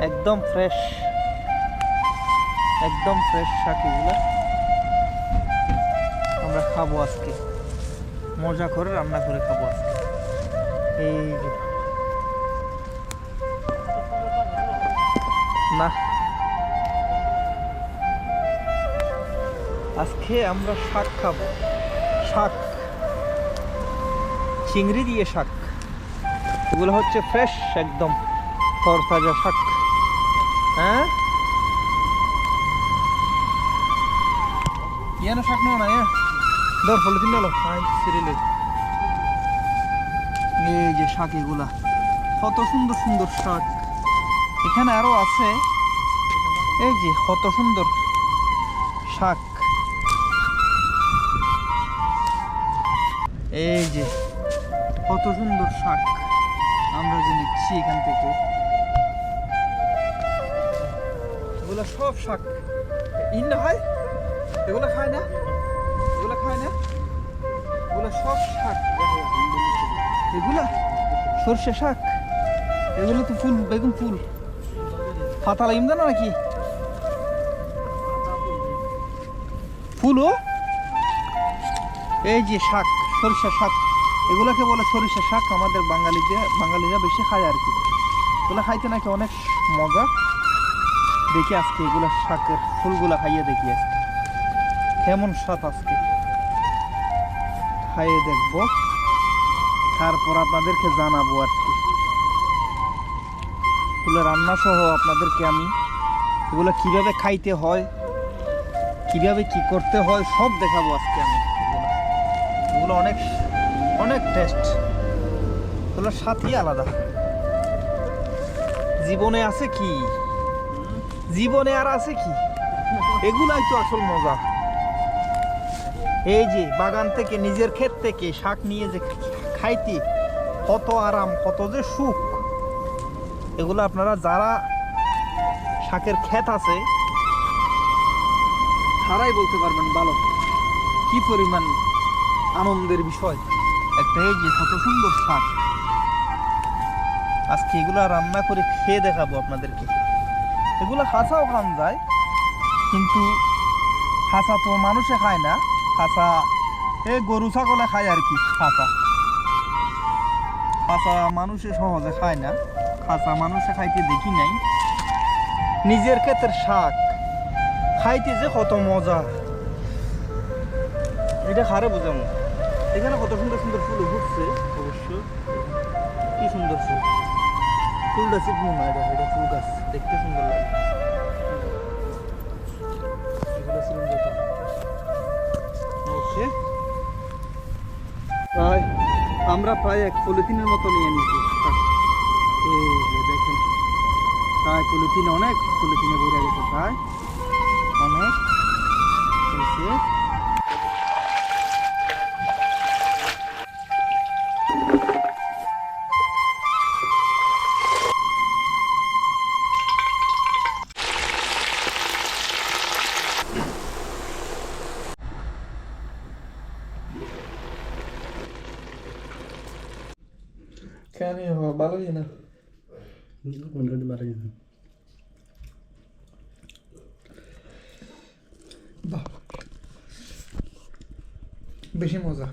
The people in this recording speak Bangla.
একদম ফ্রেশ, একদম ফ্রেশ শাক এগুলো আমরা খাবো আজকে, মজা করে রান্না করে খাবো আজকে। এই যে না, আজকে আমরা শাক খাবো, শাক, চিংড়ি দিয়ে শাক। এগুলো হচ্ছে ফ্রেশ একদম তরতাজা শাক। হ্যাঁ, ইয়ানো শাক নেও না, ধর পলিথিন ডালো সিরিলে। এই যে শাক, এগুলা কত সুন্দর সুন্দর শাক, এখানে আরো আছে। এই যে কত সুন্দর শাক, এই যে কত সুন্দর শাক আমরা যে নিচ্ছি এখান থেকে। এগুলা সব শাক ইন না হয়, এগুলা খায় না, এগুলা খায় না, এগুলা সব শাক। এগুলা সর্ষে শাক, এগুলো তো ফুল, বেগুন ফুল, পাতা লাগিম জানো নাকি ফুলও। এই যে শাক, সরিষা শাক, এগুলাকে বলে সরিষা শাক। আমাদের বাঙালিরা বেশি খায় আর কি। এগুলো খাইতে নাকি অনেক মজা। দেখি আজকে এগুলা শাকের ফুলগুলা খাইয়ে দেখি আজকে কেমন স্বাদ, আজকে খাইয়ে দেখবো, তারপর আপনাদেরকে জানাবো আর কি। এগুলো রান্না সহ আপনাদেরকে আমি এগুলো কিভাবে খাইতে হয়, কিভাবে কি করতে হয় সব দেখাবো আজকে আমি। এগুলো অনেক অনেক টেস্ট, এগুলোর স্বাদই আলাদা। জীবনে আছে কি, জীবনে আর আছে কি, এগুলাই তো আসল মজা। এই যে বাগান থেকে, নিজের ক্ষেত থেকে শাক নিয়ে যে খাইতে কত আরাম, কত যে সুখ, এগুলো আপনারা যারা শাকের ক্ষেত আছে তারাই বলতে পারবেন ভালো কি পরিমাণ আনন্দের বিষয় একটা। এই যে কত সুন্দর শাক, আজকে এগুলা রান্না করে খেয়ে দেখাবো আপনাদেরকে। এগুলা খাঁচাও খান যায়, কিন্তু খাঁচা তো মানুষে খায় না, খাঁচা এই গরু ছাগলে খায় আর কি। খাঁচা খাঁচা মানুষে সহজে খায় না, খাঁচা মানুষে খাইতে দেখি নাই। নিজের ক্ষেতের শাক খাইতে যে কত মজা, এটা খারে বোঝামো। এখানে কত সুন্দর সুন্দর ফুল ফুটছে, অবশ্য কি সুন্দর ফুল, ফুলটা চিপমু না, এটা এটা ফুল গাছ, দেখতে সুন্দর লাগে। ওকে, আমরা প্রায় 1 পলিথিনের মতো নিয়ে নিয়েছি। এই যে দেখেন, প্রায় পলিথিনে, অনেক পলিথিনে ভরে গেছে, প্রায় অনেক হয়েছে। কেন ভালোই না, বাহ বেশি মজা।